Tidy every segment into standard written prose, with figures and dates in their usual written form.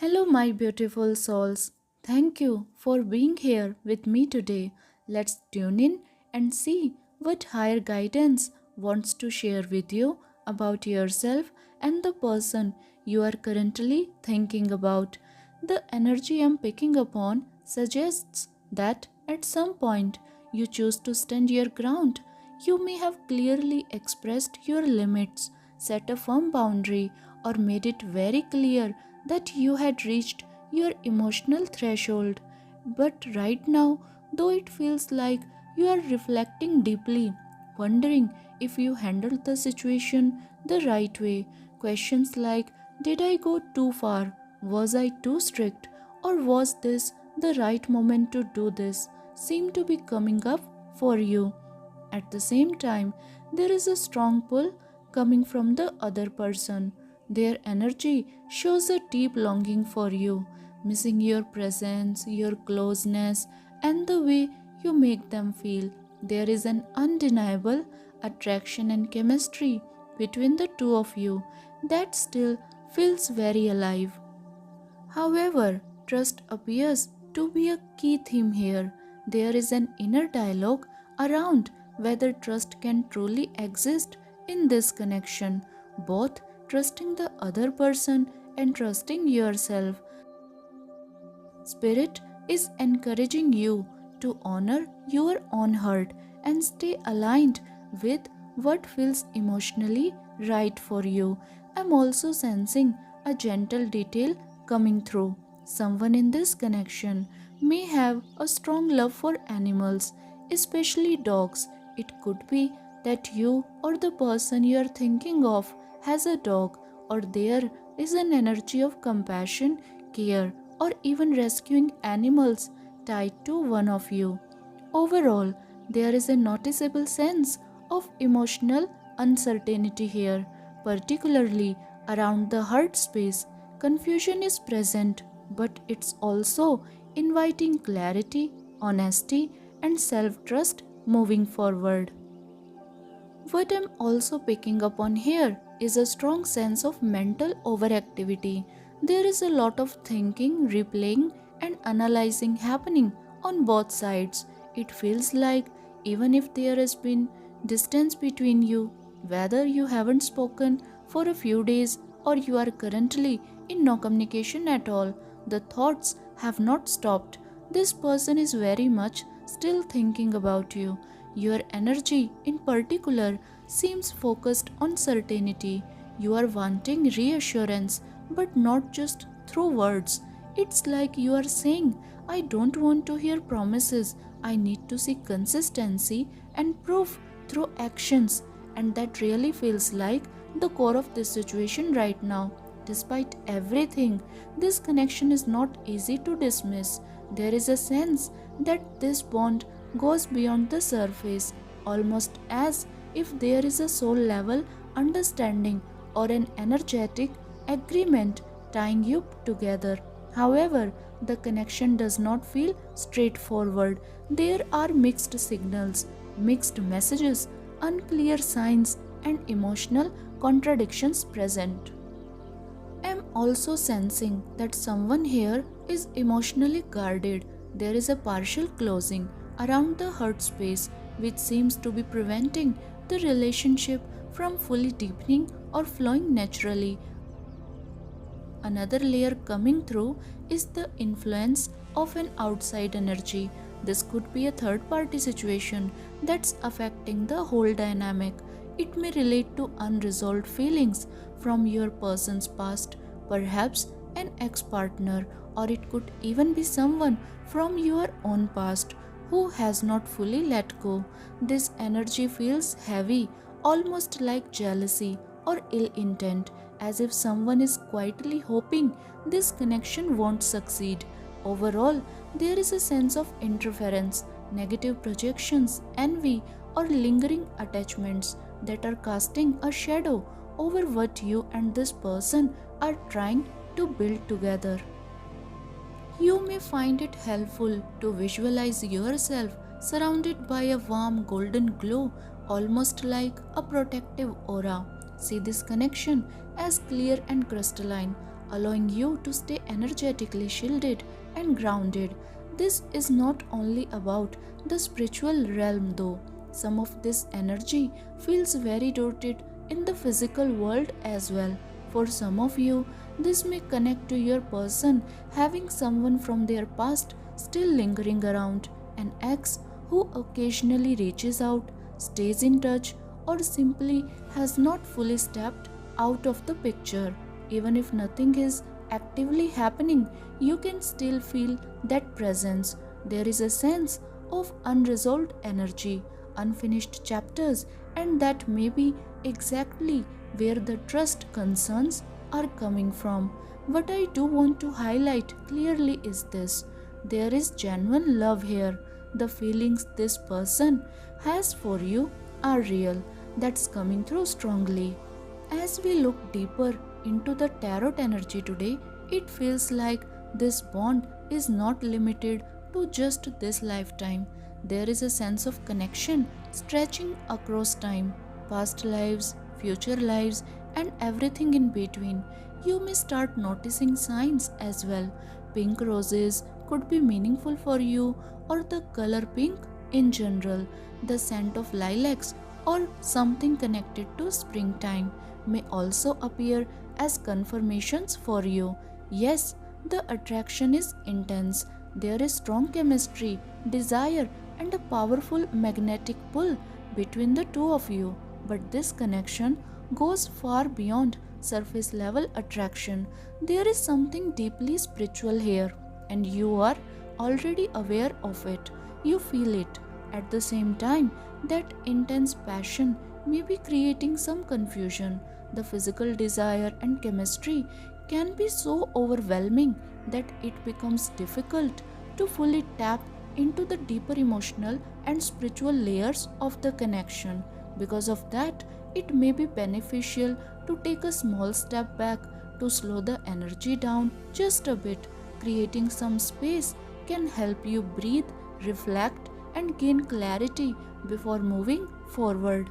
Hello, my beautiful souls. Thank you for being here with me today. Let's tune in and see what higher guidance wants to share with you about yourself and the person you are currently thinking about. The energy I'm picking upon suggests that at some point you choose to stand your ground. You may have clearly expressed your limits, set a firm boundary, or made it very clear that you had reached your emotional threshold. But right now, though it feels like you are reflecting deeply, wondering if you handled the situation the right way, questions like, did I go too far? Was I too strict? Or was this the right moment to do this? Seem to be coming up for you. At the same time, there is a strong pull coming from the other person. Their energy shows a deep longing for you, missing your presence, your closeness, and the way you make them feel. There is an undeniable attraction and chemistry between the two of you that still feels very alive. However, trust appears to be a key theme here. There is an inner dialogue around whether trust can truly exist in this connection, both trusting the other person and trusting yourself. Spirit is encouraging you to honor your own heart and stay aligned with what feels emotionally right for you. I'm also sensing a gentle detail coming through. Someone in this connection may have a strong love for animals, especially dogs. It could be that you or the person you are thinking of has a dog, or there is an energy of compassion, care, or even rescuing animals tied to one of you. Overall, there is a noticeable sense of emotional uncertainty here, particularly around the heart space. Confusion is present, but it's also inviting clarity, honesty, and self trust moving forward. What I'm also picking up on here is a strong sense of mental overactivity. There is a lot of thinking, replaying, and analyzing happening on both sides. It feels like even if there has been distance between you, whether you haven't spoken for a few days or you are currently in no communication at all, the thoughts have not stopped. This person is very much still thinking about you. Your energy, in particular, seems focused on certainty. You are wanting reassurance, but not just through words. It's like you are saying, I don't want to hear promises. I need to see consistency and proof through actions. And that really feels like the core of this situation right now. Despite everything, this connection is not easy to dismiss. There is a sense that this bond goes beyond the surface, almost as if there is a soul level understanding or an energetic agreement tying you together. However, the connection does not feel straightforward. There are mixed signals, mixed messages, unclear signs, and emotional contradictions present. I'm also sensing that someone here is emotionally guarded. There is a partial closing around the hurt space which seems to be preventing the relationship from fully deepening or flowing naturally. Another layer coming through is the influence of an outside energy. This could be a third party situation that's affecting the whole dynamic. It may relate to unresolved feelings from your person's past, perhaps an ex partner, or it could even be someone from your own past who has not fully let go. This energy feels heavy, almost like jealousy or ill intent, as if someone is quietly hoping this connection won't succeed. Overall, there is a sense of interference, negative projections, envy, or lingering attachments that are casting a shadow over what you and this person are trying to build together. You may find it helpful to visualize yourself surrounded by a warm golden glow, almost like a protective aura. See this connection as clear and crystalline, allowing you to stay energetically shielded and grounded. This is not only about the spiritual realm though. Some of this energy feels very rooted in the physical world as well. For some of you, this may connect to your person having someone from their past still lingering around, an ex who occasionally reaches out, stays in touch, or simply has not fully stepped out of the picture. Even if nothing is actively happening, you can still feel that presence. There is a sense of unresolved energy, unfinished chapters, and that may be exactly where the trust concerns are coming from. What I do want to highlight clearly is this: there is genuine love here. The feelings this person has for you are real, that's coming through strongly. As we look deeper into the tarot energy today, it feels like this bond is not limited to just this lifetime. There is a sense of connection stretching across time, past lives, future lives, and everything in between. You may start noticing signs as well. Pink roses could be meaningful for you, or the color pink in general. The scent of lilacs or something connected to springtime may also appear as confirmations for you. Yes, the attraction is intense. There is strong chemistry, desire, and a powerful magnetic pull between the two of you. But this connection goes far beyond surface level attraction. There is something deeply spiritual here, and you are already aware of it. You feel it. At the same time, that intense passion may be creating some confusion. The physical desire and chemistry can be so overwhelming that it becomes difficult to fully tap into the deeper emotional and spiritual layers of the connection. Because of that, it may be beneficial to take a small step back, to slow the energy down just a bit. Creating some space can help you breathe, reflect, and gain clarity before moving forward.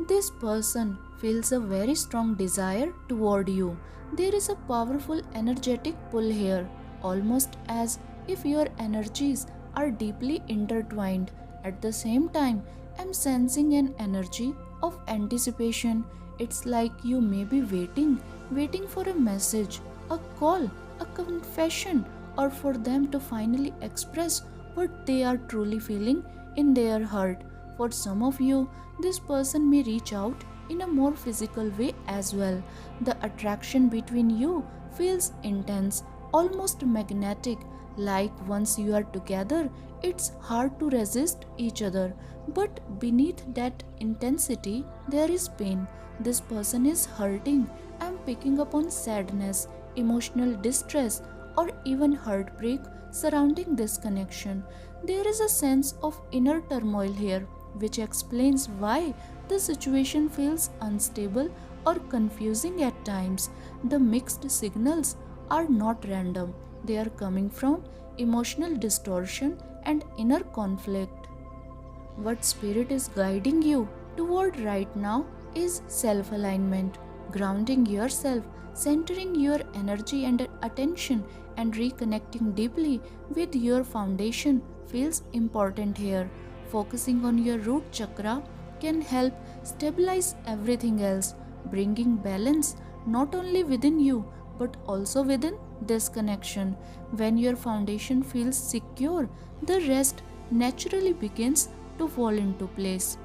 This person feels a very strong desire toward you. There is a powerful energetic pull here, almost as if your energies are deeply intertwined. At the same time, I'm sensing an energy of anticipation. It's like you may be waiting for a message, a call, a confession, or for them to finally express what they are truly feeling in their heart. For some of you, this person may reach out in a more physical way as well. The attraction between you feels intense, almost magnetic, like once you are together, it's hard to resist each other. But beneath that intensity, there is pain. This person is hurting. I'm picking up on sadness, emotional distress, or even heartbreak surrounding this connection. There is a sense of inner turmoil here, which explains why the situation feels unstable or confusing at times. The mixed signals are not random, they are coming from emotional distortion and inner conflict. What spirit is guiding you toward right now is self alignment, grounding yourself, centering your energy and attention, and reconnecting deeply with your foundation feels important here. Focusing on your root chakra can help stabilize everything else, bringing balance not only within you but also within this connection. When your foundation feels secure, the rest naturally begins to fall into place.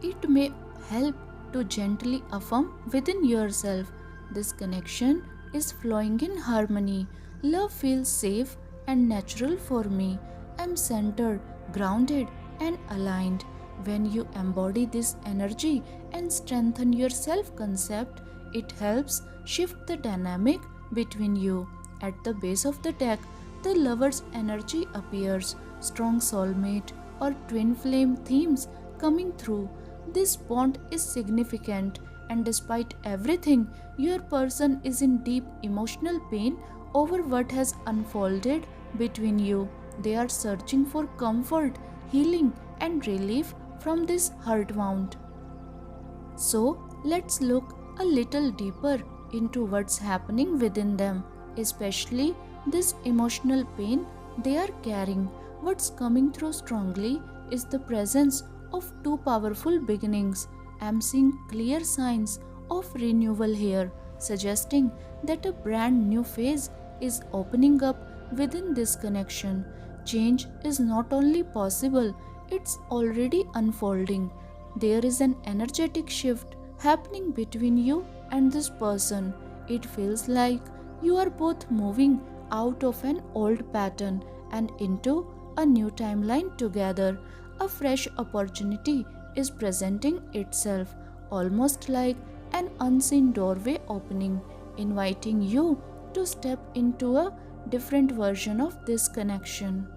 It may help to gently affirm within yourself: this connection is flowing in harmony. Love feels safe and natural for me. I'm centered, grounded, and aligned. When you embody this energy and strengthen your self concept, it helps shift the dynamic between you. At the base of the deck, the lover's energy appears, strong soulmate or twin flame themes coming through. This bond is significant, and despite everything, your person is in deep emotional pain over what has unfolded between you. They are searching for comfort, healing, and relief from this hurt wound. So, let's look a little deeper into what's happening within them, especially this emotional pain they are carrying. What's coming through strongly is the presence of two powerful beginnings. I'm seeing clear signs of renewal here, suggesting that a brand new phase is opening up within this connection. Change is not only possible, it's already unfolding. There is an energetic shift happening between you and this person. It feels like you are both moving out of an old pattern and into a new timeline together. A fresh opportunity is presenting itself, almost like an unseen doorway opening, inviting you to step into a different version of this connection.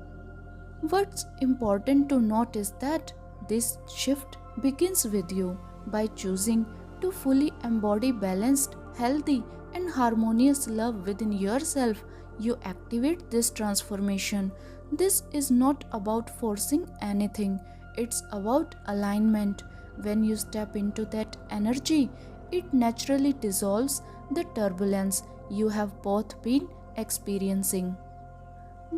What's important to note is that this shift begins with you. By choosing to fully embody balanced, healthy, and harmonious love within yourself, you activate this transformation. This is not about forcing anything, it's about alignment. When you step into that energy, it naturally dissolves the turbulence you have both been experiencing.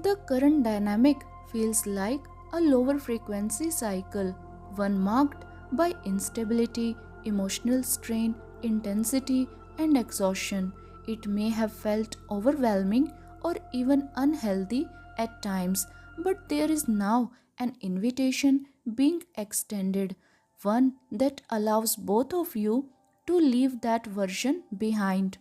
The current dynamic feels like a lower frequency cycle, one marked by instability, emotional strain, intensity, and exhaustion. It may have felt overwhelming or even unhealthy at times, but there is now an invitation being extended, one that allows both of you to leave that version behind.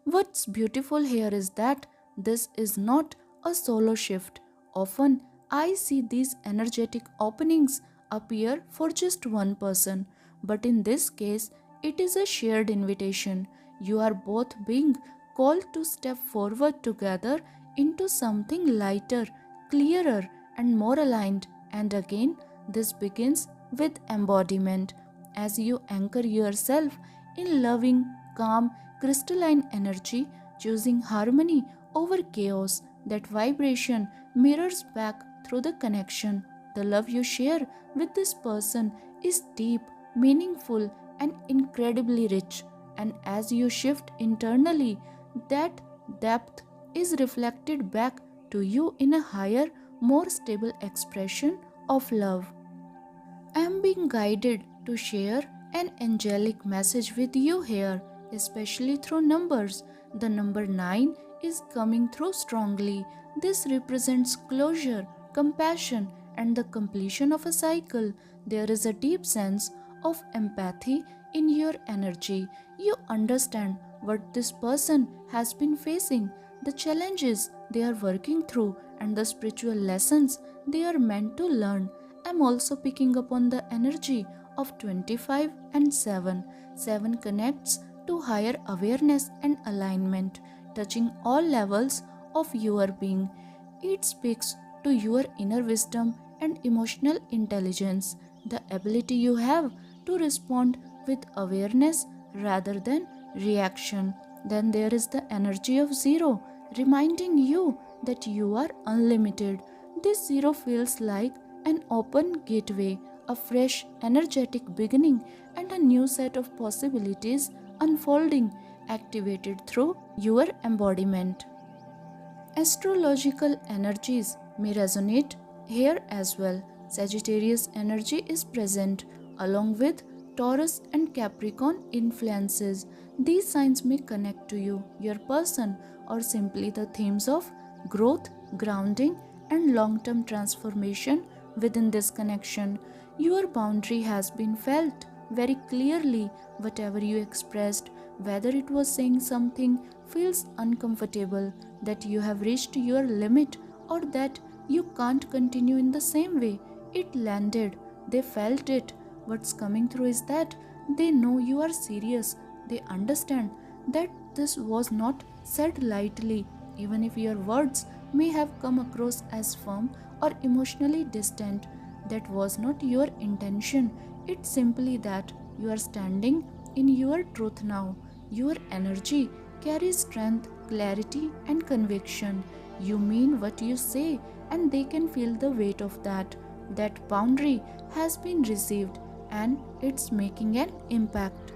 What's beautiful here is that this is not a solo shift. Often, I see these energetic openings appear for just one person, but in this case, it is a shared invitation. You are both being called to step forward together into something lighter, clearer, and more aligned. And again, this begins with embodiment. As you anchor yourself in loving, calm, crystalline energy, choosing harmony over chaos, that vibration mirrors back through the connection. The love you share with this person is deep, meaningful, and incredibly rich. And as you shift internally, that depth is reflected back to you in a higher, more stable expression of love. I am being guided to share an angelic message with you here, especially through numbers. The number 9 is coming through strongly. This represents closure, compassion, and the completion of a cycle. There is a deep sense of empathy in your energy. You understand what this person has been facing, the challenges they are working through, and the spiritual lessons they are meant to learn. I'm also picking up on the energy of 25 and 7. 7 connects to higher awareness and alignment, touching all levels of your being. It speaks to your inner wisdom and emotional intelligence, the ability you have to respond with awareness rather than reaction. Then there is the energy of 0, reminding you that you are unlimited. This 0 feels like an open gateway, a fresh, energetic beginning, and a new set of possibilities unfolding, activated through your embodiment. Astrological energies may resonate here as well. Sagittarius energy is present, along with Taurus and Capricorn influences. These signs may connect to you, your person, or simply the themes of growth, grounding, and long term transformation within this connection. Your boundary has been felt very clearly. Whatever you expressed, whether it was saying something feels uncomfortable, that you have reached your limit, or that you can't continue in the same way, it landed. They felt it. What's coming through is that they know you are serious. They understand that this was not said lightly, even if your words may have come across as firm or emotionally distant. That was not your intention. It's simply that you are standing in your truth now. Your energy carries strength, clarity, and conviction. You mean what you say, and they can feel the weight of that. That boundary has been received and it's making an impact.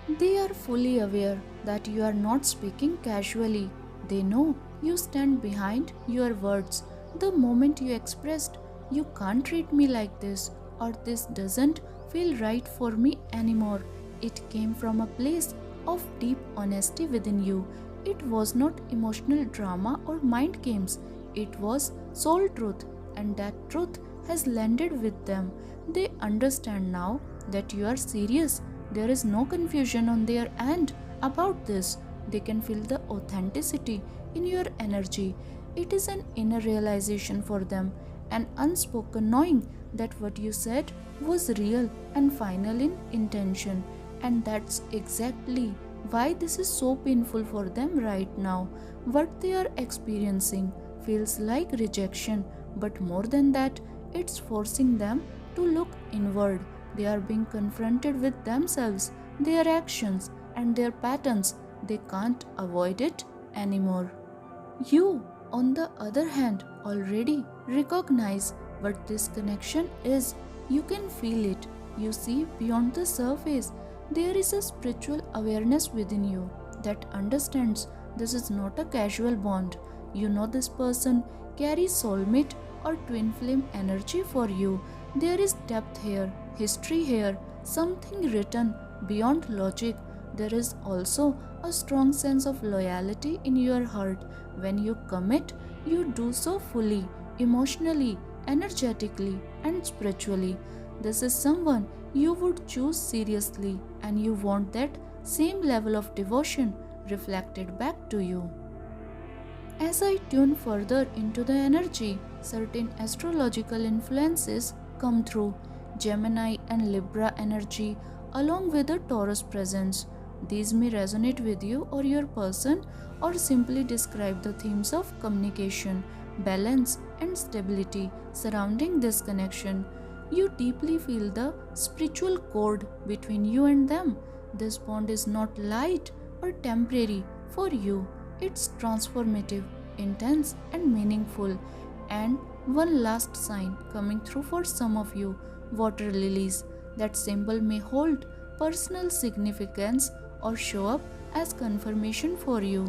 They are fully aware that you are not speaking casually. They know you stand behind your words. The moment you expressed, "You can't treat me like this," or "This doesn't feel right for me anymore," it came from a place of deep honesty within you. It was not emotional drama or mind games, it was soul truth, and that truth has landed with them. They understand now that you are serious. There is no confusion on their end about this. They can feel the authenticity in your energy. It is an inner realization for them, an unspoken knowing that what you said was real and final in intention. And that's exactly why this is so painful for them right now. What they are experiencing feels like rejection, but more than that, it's forcing them to look inward. They are being confronted with themselves, their actions, and their patterns. They can't avoid it anymore. You, on the other hand, already recognize what this connection is. You can feel it. You see beyond the surface. There is a spiritual awareness within you that understands this is not a casual bond. You know this person carries soulmate or twin flame energy for you. There is depth here, history here, something written beyond logic. There is also a strong sense of loyalty in your heart. When you commit, you do so fully, emotionally, energetically, and spiritually. This is someone you would choose seriously, and you want that same level of devotion reflected back to you. As I tune further into the energy, certain astrological influences come through: Gemini and Libra energy, along with the Taurus presence. These may resonate with you or your person, or simply describe the themes of communication, balance, and stability surrounding this connection. You deeply feel the spiritual cord between you and them. This bond is not light or temporary for you, it's transformative, intense, and meaningful. And one last sign coming through for some of you: water lilies. That symbol may hold personal significance or show up as confirmation for you.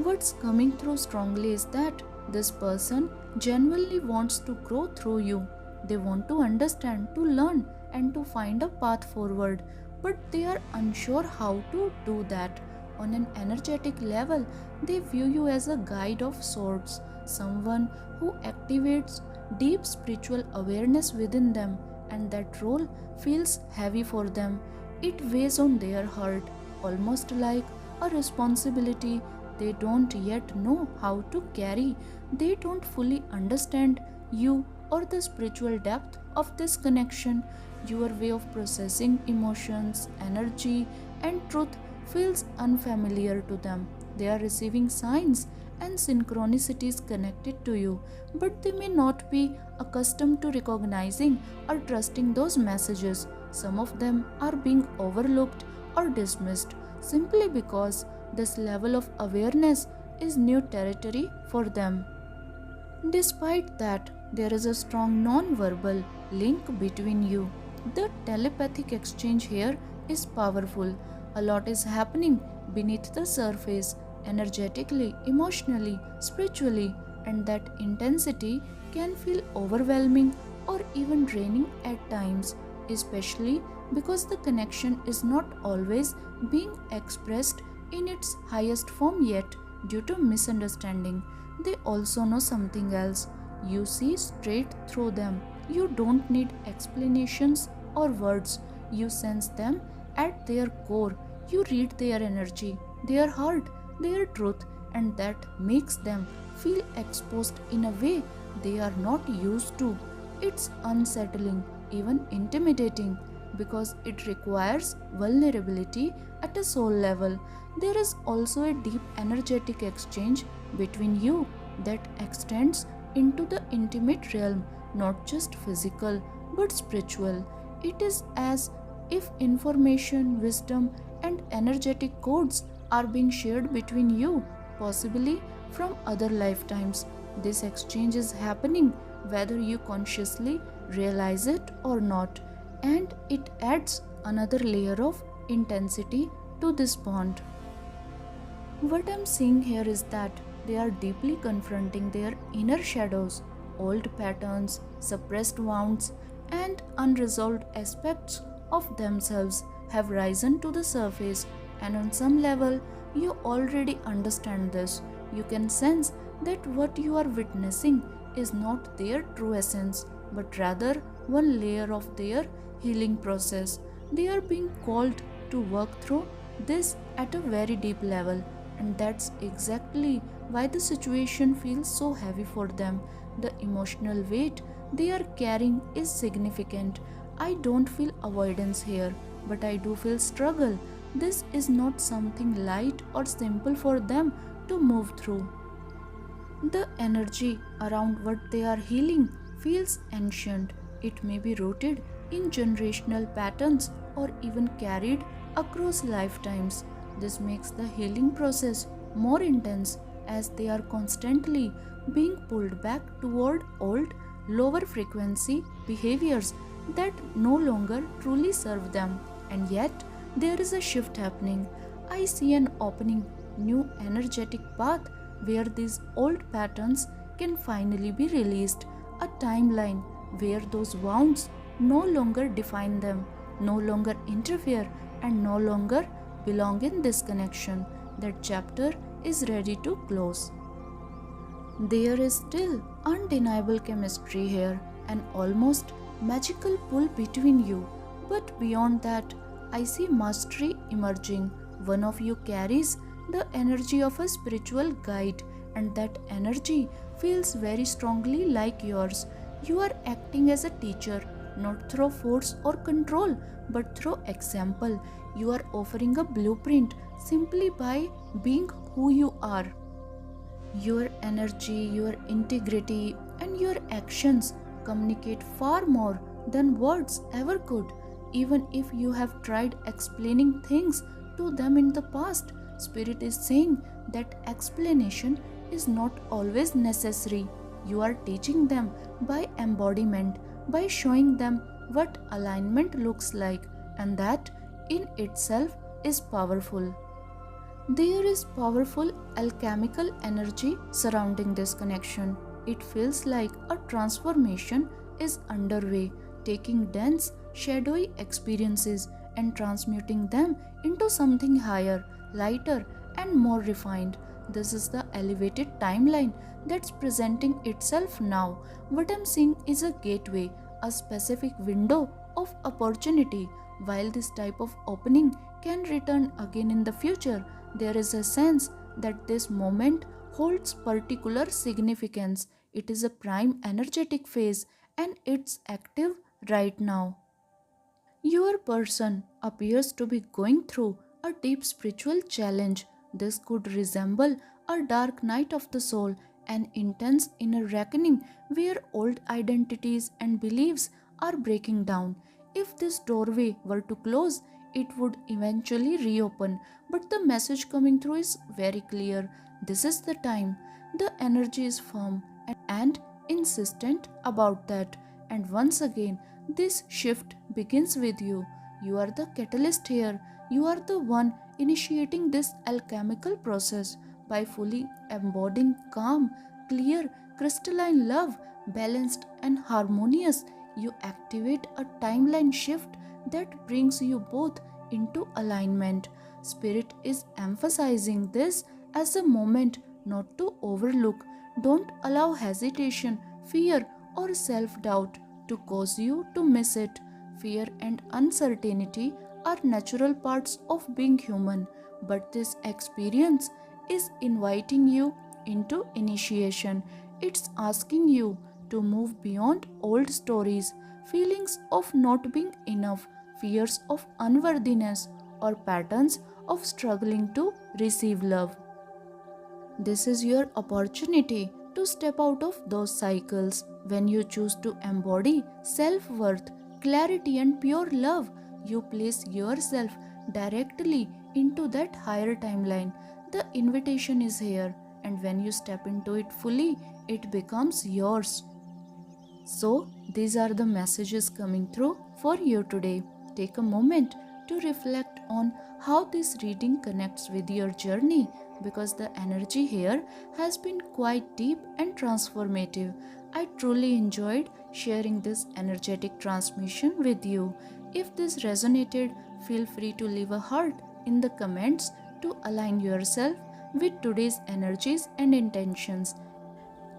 What's coming through strongly is that this person genuinely wants to grow through you. They want to understand, to learn, and to find a path forward, but they are unsure how to do that. On an energetic level, they view you as a guide of sorts, someone who activates deep spiritual awareness within them, and that role feels heavy for them. It weighs on their heart, almost like a responsibility they don't yet know how to carry. They don't fully understand you or the spiritual depth of this connection. Your way of processing emotions, energy, and truth feels unfamiliar to them. They are receiving signs and synchronicities connected to you, but they may not be accustomed to recognizing or trusting those messages. Some of them are being overlooked or dismissed simply because this level of awareness is new territory for them. Despite that, there is a strong non-verbal link between you. The telepathic exchange here is powerful. A lot is happening beneath the surface, energetically, emotionally, spiritually, and that intensity can feel overwhelming or even draining at times, especially because the connection is not always being expressed in its highest form yet due to misunderstanding. They also know something else. You see straight through them. You don't need explanations or words. You sense them at their core. You read their energy, their heart, their truth, and that makes them feel exposed in a way they are not used to. It's unsettling, even intimidating, because it requires vulnerability at a soul level. There is also a deep energetic exchange between you that extends into the intimate realm, not just physical but spiritual. It is as if information, wisdom, and energetic codes are being shared between you, possibly from other lifetimes. This exchange is happening whether you consciously realize it or not, and it adds another layer of intensity to this bond. What I'm seeing here is that they are deeply confronting their inner shadows, old patterns, suppressed wounds, and unresolved aspects of themselves have risen to the surface, and on some level, you already understand this. You can sense that what you are witnessing is not their true essence, but rather one layer of their healing process. They are being called to work through this at a very deep level, and that's exactly why the situation feels so heavy for them. The emotional weight they are carrying is significant. I don't feel avoidance here, but I do feel struggle. This is not something light or simple for them to move through. The energy around what they are healing feels ancient. It may be rooted in generational patterns or even carried across lifetimes. This makes the healing process more intense as they are constantly being pulled back toward old, lower frequency behaviors that no longer truly serve them. And yet, there is a shift happening. I see an opening, new energetic path where these old patterns can finally be released, a timeline where those wounds no longer define them, no longer interfere, and no longer belong in this connection. That chapter is ready to close. There is still undeniable chemistry here, an almost magical pull between you. But beyond that, I see mastery emerging. One of you carries the energy of a spiritual guide, and that energy feels very strongly like yours. You are acting as a teacher, not through force or control, but through example. You are offering a blueprint simply by being who you are. Your energy, your integrity, and your actions communicate far more than words ever could. Even if you have tried explaining things to them in the past, Spirit is saying that explanation is not always necessary. You are teaching them by embodiment, by showing them what alignment looks like, and that in itself is powerful. There is powerful alchemical energy surrounding this connection. It feels like a transformation is underway, taking dense, shadowy experiences and transmuting them into something higher, lighter, and more refined. This is the elevated timeline that's presenting itself now. What I'm seeing is a gateway, a specific window of opportunity. While this type of opening can return again in the future, there is a sense that this moment holds particular significance. It is a prime energetic phase and it's active right now. Your person appears to be going through a deep spiritual challenge. This could resemble a dark night of the soul, an intense inner reckoning where old identities and beliefs are breaking down. If this doorway were to close, it would eventually reopen, but the message coming through is very clear. This is the time. The energy is firm and insistent about that. And once again, this shift begins with you. You are the catalyst here. You are the one initiating this alchemical process by fully embodying calm, clear, crystalline love, balanced and harmonious. You activate a timeline shift that brings you both into alignment. Spirit is emphasizing this as a moment not to overlook. Don't allow hesitation, fear, or self doubt to cause you to miss it. Fear and uncertainty are natural parts of being human, but this experience is inviting you into initiation. It's asking you to move beyond old stories, feelings of not being enough, fears of unworthiness, or patterns of struggling to receive love. This is your opportunity to step out of those cycles. When you choose to embody self worth, clarity, and pure love, you place yourself directly into that higher timeline. The invitation is here, and when you step into it fully, it becomes yours. So, these are the messages coming through for you today. Take a moment to reflect on how this reading connects with your journey, because the energy here has been quite deep and transformative. I truly enjoyed sharing this energetic transmission with you. If this resonated, feel free to leave a heart in the comments to align yourself with today's energies and intentions.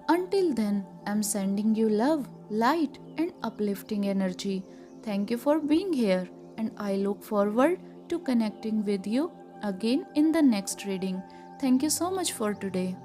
Until then, I'm sending you love, light, and uplifting energy. Thank you for being here, and I look forward to connecting with you again in the next reading. Thank you so much for today.